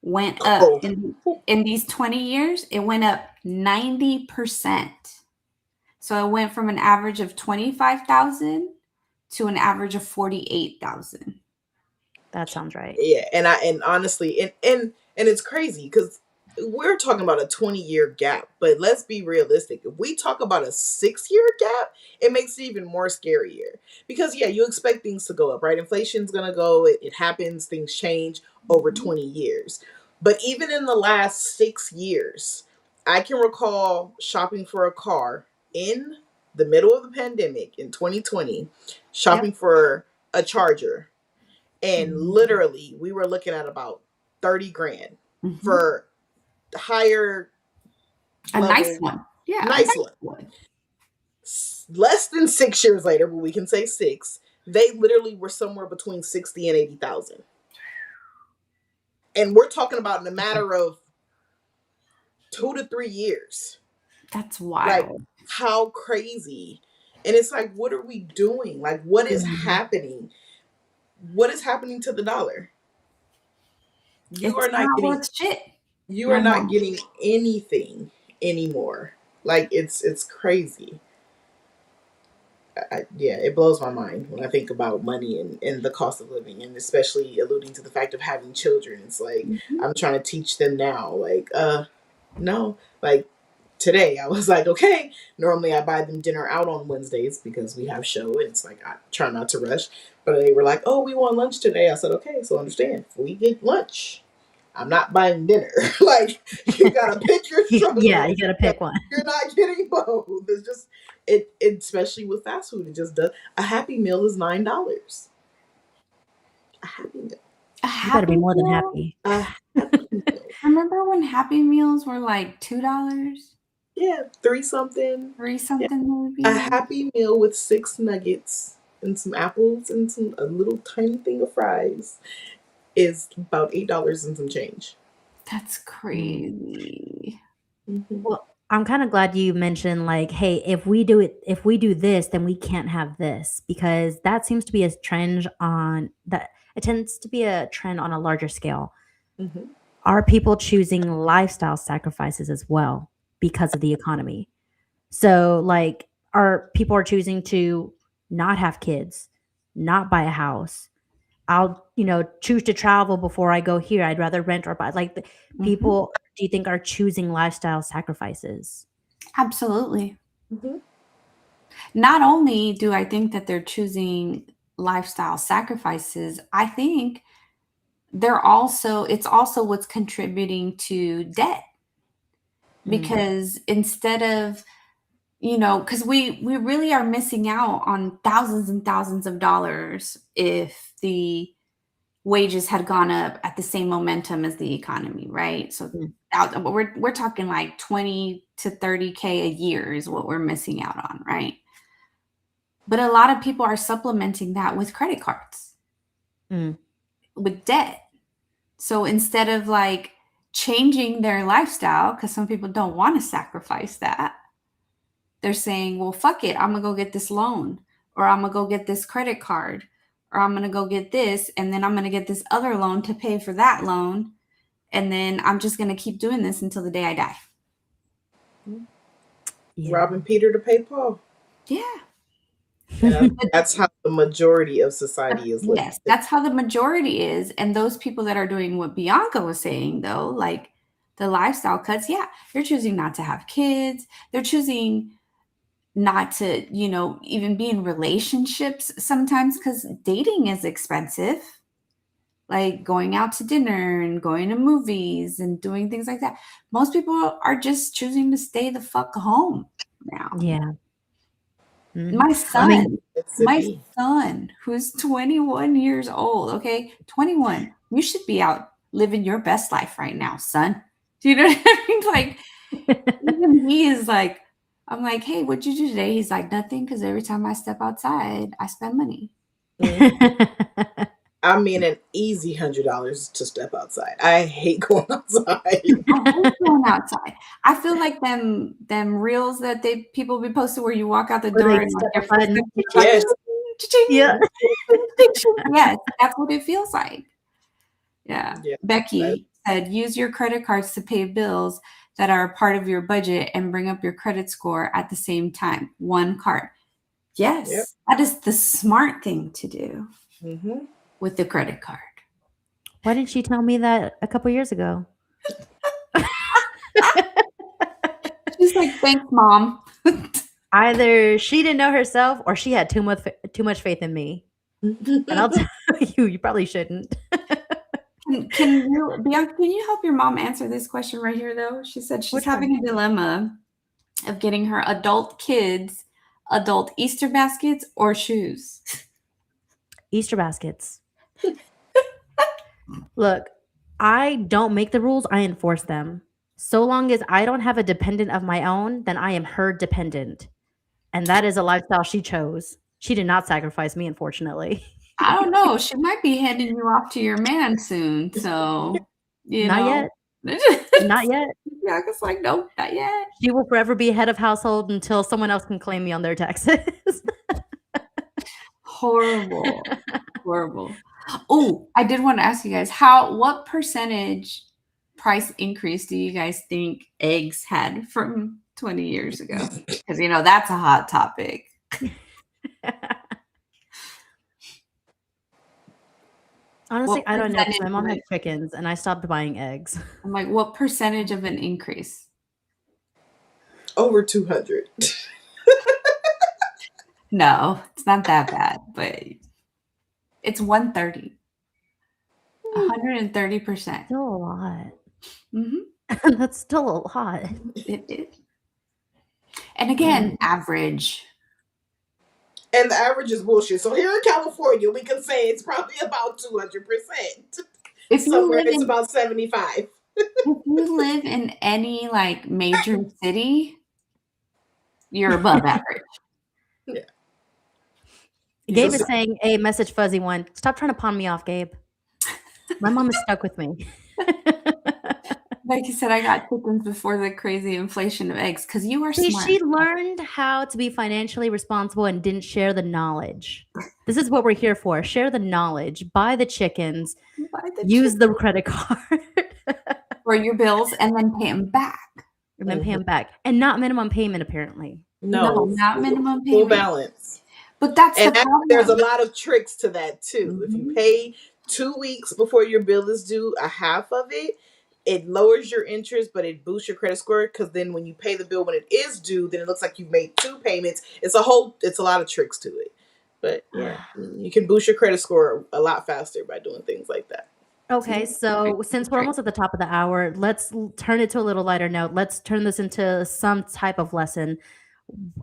went up Oh, in these 20 years, it went up 90%. So it went from an average of 25,000 to an average of 48,000. That sounds right. yeah, and honestly, and it's crazy because we're talking about a 20-year gap, but let's be realistic. If we talk about a 6-year gap, it makes it even more scarier because yeah, you expect things to go up, right? Inflation's gonna go, it happens, things change over Mhm. 20 years. But even in the last 6 years, I can recall shopping for a car in the middle of the pandemic in 2020, Yep. shopping for a charger, and Mhm. literally we were looking at about 30 grand Mhm. for higher A nice level, one. Yeah, a nice nice one. one. Less than 6 years later, but we can say six, they literally were somewhere between 60 and 80,000. And we're talking about in a matter of 2 to 3 years. That's Like, wild. how crazy. And it's like, what are we doing? Like, what is Mhm. happening? What is happening to the dollar? You It's are not not getting worth shit you are no not more. getting anything anymore. Like, it's crazy. Yeah, it blows my mind when I think about money and the cost of living, and especially alluding to the fact of having children. It's like Mhm. I'm trying to teach them now. Like, no, like today I was like, okay. Normally I buy them dinner out on Wednesdays because we have show, and it's like I try not to rush. But they were like, oh, we want lunch today. I said, okay, so understand if we get lunch, I'm not buying dinner. Like, you gotta pick your Yeah, you struggles. gotta pick one. You're not getting both. It's just especially with fast food, it just does. A Happy Meal is $9. A Happy Meal. A You better be Happy more than Meal. happy. A Happy Meal. Remember when Happy Meals were like $2, Yeah, three something. three Yeah, something a maybe? Happy Meal with 6 nuggets and some apples and some a little tiny thing of fries is about $8 and some change. That's Mm. crazy. Hmm. Well, I'm kind of glad you mentioned like, hey, if we do this, then we can't have this because that seems to be a trend on that. It tends to be a trend on a larger scale. Hmm. Are people choosing lifestyle sacrifices as well because of the economy? So, like, are people choosing to not have kids, not buy a house, I'll, choose to travel before I go here. I'd rather rent or buy. Like people, do you think are choosing lifestyle sacrifices? Absolutely. Mm-hmm. Not only do I think that they're choosing lifestyle sacrifices, I think it's also what's contributing to debt. Because instead of, because we really are missing out on thousands and thousands of dollars if the wages had gone up at the same momentum as the economy, right? So we're talking like 20 to 30K a year is what we're missing out on, right? But a lot of people are supplementing that with credit cards, with debt. So instead of like changing their lifestyle, because some people don't want to sacrifice that, they're saying, well, fuck it, I'm gonna go get this loan, or I'm gonna go get this credit card, or I'm gonna go get this, and then I'm gonna get this other loan to pay for that loan, and then I'm just gonna keep doing this until the day I die. Yeah. Robbing Peter to pay Paul. Yeah. And that's how the majority of society is living. Yes, that's how the majority is. And those people that are doing what Bianca was saying, though, like the lifestyle cuts, yeah, they're choosing not to have kids. They're choosing not to, even be in relationships sometimes because dating is expensive. Like going out to dinner and going to movies and doing things like that. Most people are just choosing to stay the fuck home now. Yeah. My son, who's 21 years old, okay, 21, you should be out living your best life right now, son. Do you know what I mean? Like, even he is like, I'm like, hey, what'd you do today? He's like, nothing, because every time I step outside, I spend money. I mean, an easy $100 to step outside. I hate going outside. I hate going outside. I feel like them reels that people be posted where you walk out the door and like your first yes. Yeah. Yes, that's what it feels like. Yeah. Becky said, use your credit cards to pay bills that are a part of your budget and bring up your credit score at the same time. One card. Yes, that is the smart thing to do. With the credit card. Why didn't she tell me that a couple years ago? She's like, thanks, Mom. Either she didn't know herself or she had too much faith in me. And I'll tell you probably shouldn't. Can you help your mom answer this question right here, though? She said she's having a dilemma of getting her adult kids adult Easter baskets or shoes. Easter baskets. Look, I don't make the rules, I enforce them. So long as I don't have a dependent of my own, then I am her dependent. And that is a lifestyle she chose. She did not sacrifice me, unfortunately. I don't know. She might be handing you off to your man soon. So, Not yet. Not yet. Yeah, it's like, nope, not yet. She will forever be head of household until someone else can claim me on their taxes. Horrible. Horrible. Oh, I did want to ask you guys, what percentage price increase do you guys think eggs had from 20 years ago? Because, that's a hot topic. Honestly, I don't know. My mom had chickens and I stopped buying eggs. I'm like, what percentage of an increase? Over 200. No, it's not that bad, but it's 130. 130%. Still a lot. Mm-hmm. That's still a lot. It is. And again, average. And the average is bullshit. So here in California, we can say it's probably about 200%. If somewhere it's about 75. If you live in any like major city, you're above average. Yeah. Gabe is saying, "Hey, message fuzzy one. Stop trying to pawn me off, Gabe. My mom is stuck with me." Like you said, I got chickens before the crazy inflation of eggs because you are smart. She learned how to be financially responsible and didn't share the knowledge. This is what we're here for. Share the knowledge. Buy the chickens. Use the credit card. For your bills and then pay them back. And then pay them back. And not minimum payment, apparently. No, not minimum payment. Full balance. But that's the And there's a problem. lot of tricks to that too. If you Mhm. pay 2 weeks before your bill is due, a half of it, it lowers your interest, but it boosts your credit score. Because then when you pay the bill when it is due, then it looks like you've made two payments. It's a lot of tricks to it. But yeah, you can boost your credit score a lot faster by doing things like that. Okay, so since we're almost at the top of the hour, let's turn it to a little lighter note. Let's turn this into some type of lesson.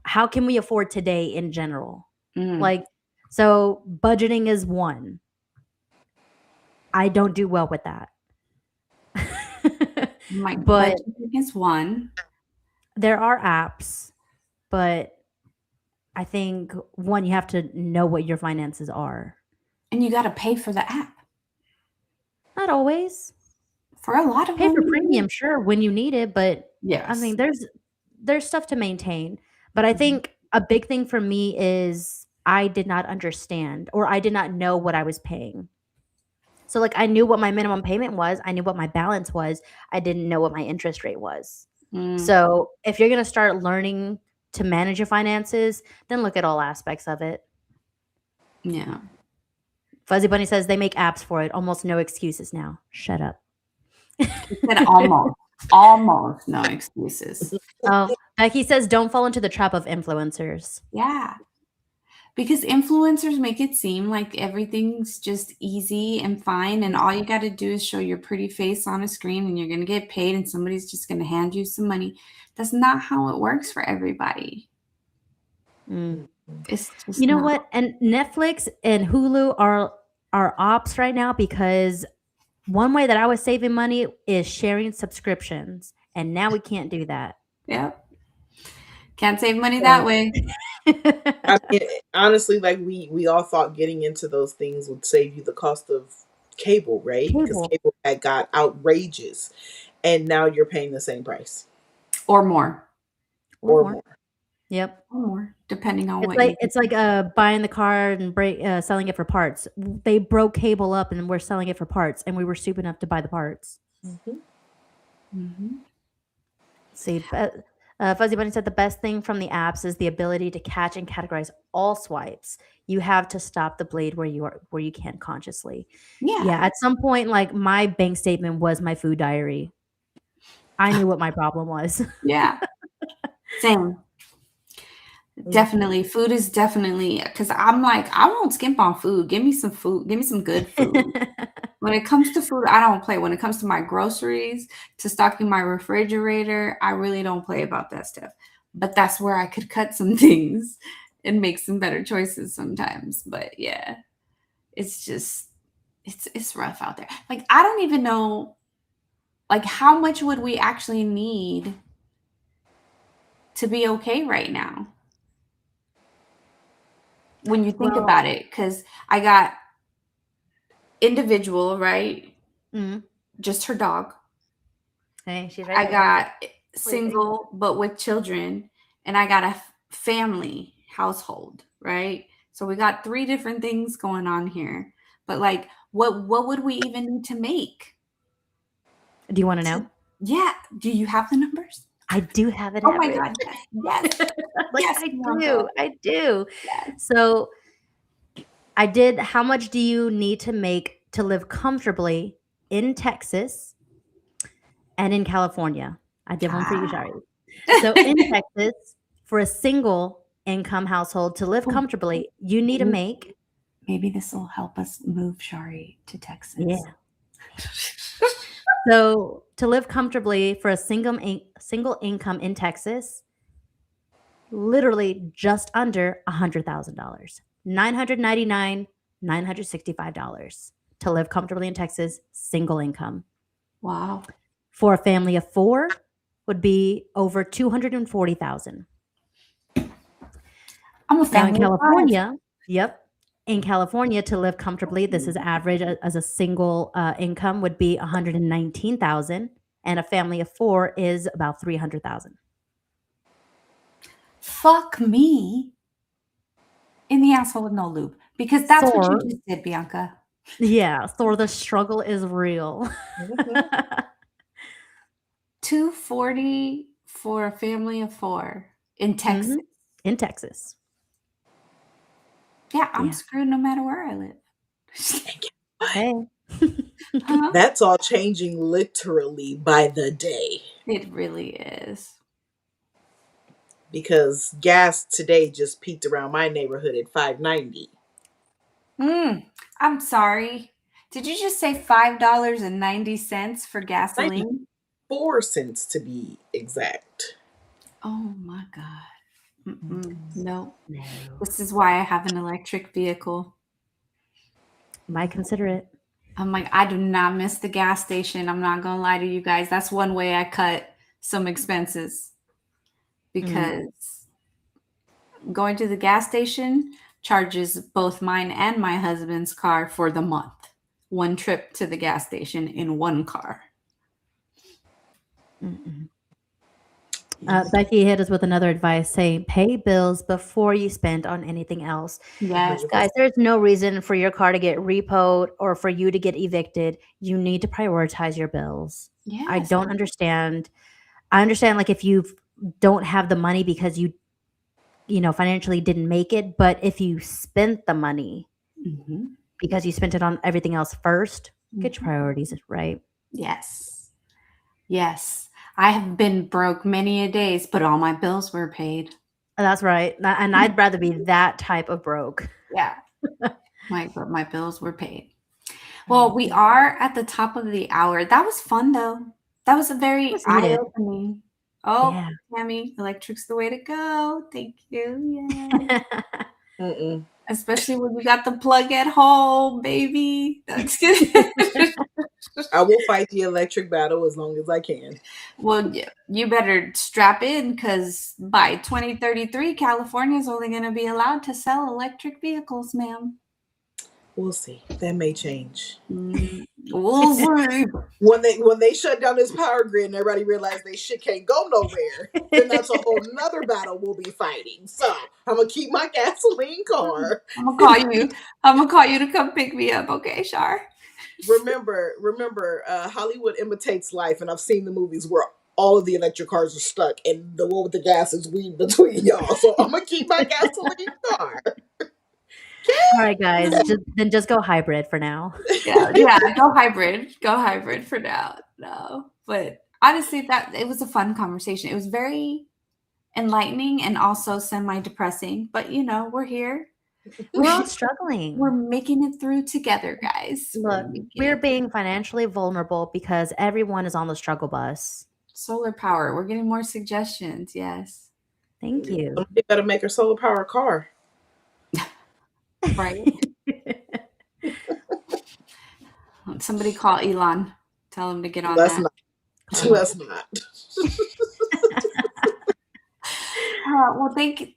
How can we afford today in general? Like, so budgeting is one. I don't do well with that. My But budgeting is one. there are apps, but I think one, you have to know what your finances are. And you got to pay for the app. Not always. For a lot of Pay for them. premium, sure, when you need it, but Yes. I mean, there's stuff to maintain. But I think a big thing for me is I did not understand or I did not know what I was paying. So like I knew what my minimum payment was, I knew what my balance was, I didn't know what my interest rate was. So if you're going to start learning to manage your finances, then look at all aspects of it. Yeah. Fuzzy Bunny says they make apps for it. Almost no excuses now. Shut up. He said almost no excuses. Oh, Becky says don't fall into the trap of influencers. Yeah. Because influencers make it seem like everything's just easy and fine, and all you got to do is show your pretty face on a screen and you're going to get paid and somebody's just going to hand you some money. That's not how it works for everybody. It's just You know not. what? And Netflix and Hulu are ops right now because one way that I was saving money is sharing subscriptions, and now we can't do that. Yep. Can't save money that way. I mean, honestly, like we all thought getting into those things would save you the cost of cable, right? Because cable had got outrageous, and now you're paying the same price or more. or more. Yep. Or more, depending on It's what like it's like buying the car and selling it for parts. They broke cable up and we're selling it for parts, and we were stupid enough to buy the parts. See, Fuzzy Bunny said the best thing from the apps is the ability to catch and categorize all swipes. You have to stop the blade where you can't consciously. Yeah. At some point, like my bank statement was my food diary. I knew what my problem was. Yeah. Same. Definitely. Food is definitely because I'm like, I won't skimp on food. Give me some food. Give me some good food. When it comes to food, I don't play. When it comes to my groceries, to stocking my refrigerator, I really don't play about that stuff. But that's where I could cut some things and make some better choices sometimes. But yeah, it's just it's rough out there. Like I don't even know like how much would we actually need to be okay right now? When you think about it, because I got individual, right? Just her dog. Hey, she's right I there. got single, but with children, and I got a family household, right? So we got 3 different things going on here. But like, what would we even need to make? Do you want to know? Yeah. Do you have the numbers? I do have it. Oh my God. Yes. Like yes, I do. Yes. So I did. How much do you need to make to live comfortably in Texas and in California? I did one for you, Shari. So in Texas, for a single income household to live comfortably, you need to make. Maybe this will help us move Shari to Texas. Yeah. So to live comfortably for a single income in Texas, literally just under $100,000, $965 to live comfortably in Texas, single income. Wow. For a family of 4 would be over $240,000. I'm a family. Now in California, in California, to live comfortably, this is average as a single income would be $119,000, and a family of 4 is about $300,000. Fuck me in the asshole with no lube, because that's what you just did, Bianca. Yeah, Thor, the struggle is real. $240 for a family of 4 in Texas. In Texas. Yeah, I'm Yeah. screwed no matter where I live. Hey. That's all changing literally by the day. It really is. Because gas today just peaked around my neighborhood at $5.90. I'm sorry. Did you just say $5.90 for gasoline? 4 cents to be exact. Oh my God. No. No. This is why I have an electric vehicle. Might consider it. I'm like, I do not miss the gas station. I'm not going to lie to you guys. That's one way I cut some expenses because going to the gas station charges both mine and my husband's car for the month. One trip to the gas station in one car. Becky hit us with another advice saying pay bills before you spend on anything else. Yes. Guys, there's no reason for your car to get repoed or for you to get evicted. You need to prioritize your bills. Yes. I don't understand. I understand like if you don't have the money because you financially didn't make it, but if you spent the money because you spent it on everything else first, get your priorities right. Yes. Yes. I have been broke many a days, but all my bills were paid. That's right. And I'd rather be that type of broke. Yeah. But my bills were paid. Well, we are at the top of the hour. That was fun, though. That was a very eye-opening. Oh, yeah. Tammy, electric's the way to go. Thank you. Yeah. Especially when we got the plug at home, baby. That's good. I will fight the electric battle as long as I can. Well, you better strap in because by 2033, California is only going to be allowed to sell electric vehicles, ma'am. We'll see. That may change. We'll see. When they shut down this power grid and everybody realized they shit can't go nowhere, then that's a whole nother battle we'll be fighting. So I'm gonna keep my gasoline car. I'm gonna call you. I'm gonna call you to come pick me up, okay, Shar? Remember, Hollywood imitates life, and I've seen the movies where all of the electric cars are stuck, and the one with the gas is weaved between y'all. So I'm gonna keep my gasoline car. All right, guys, just go hybrid for now. Yeah, go hybrid. Go hybrid for now. No, but honestly, it was a fun conversation. It was very enlightening and also semi-depressing. But we're here. We're all struggling. We're making it through together, guys. Look, we're being financially vulnerable because everyone is on the struggle bus. Solar power. We're getting more suggestions. Yes. Thank you. Somebody better make a solar power car. Right. Somebody call Elon. Tell him to get on that. Let's not. Well, thank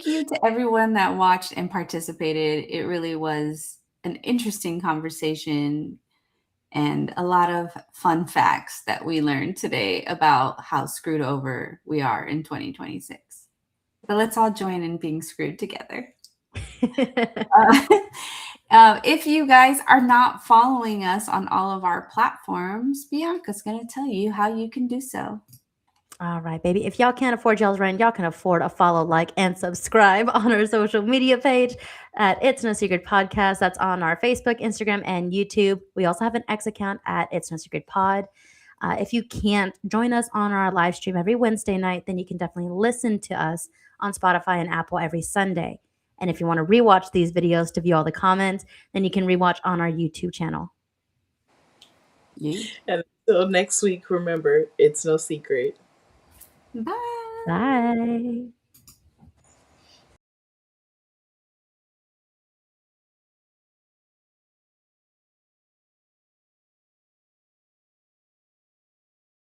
you to everyone that watched and participated. It really was an interesting conversation and a lot of fun facts that we learned today about how screwed over we are in 2026. But let's all join in being screwed together. If you guys are not following us on all of our platforms, Bianca's going to tell you how you can do so. All right, baby. If y'all can't afford y'all's rent, y'all can afford a follow, like, and subscribe on our social media page at It's No Secret Podcast. That's on our Facebook, Instagram, and YouTube. We also have an X account at It's No Secret Pod. If you can't join us on our live stream every Wednesday night, then you can definitely listen to us on Spotify and Apple every Sunday. And if you want to rewatch these videos to view all the comments, then you can rewatch on our YouTube channel. Yeah. And until next week, remember, it's no secret. Bye. Bye.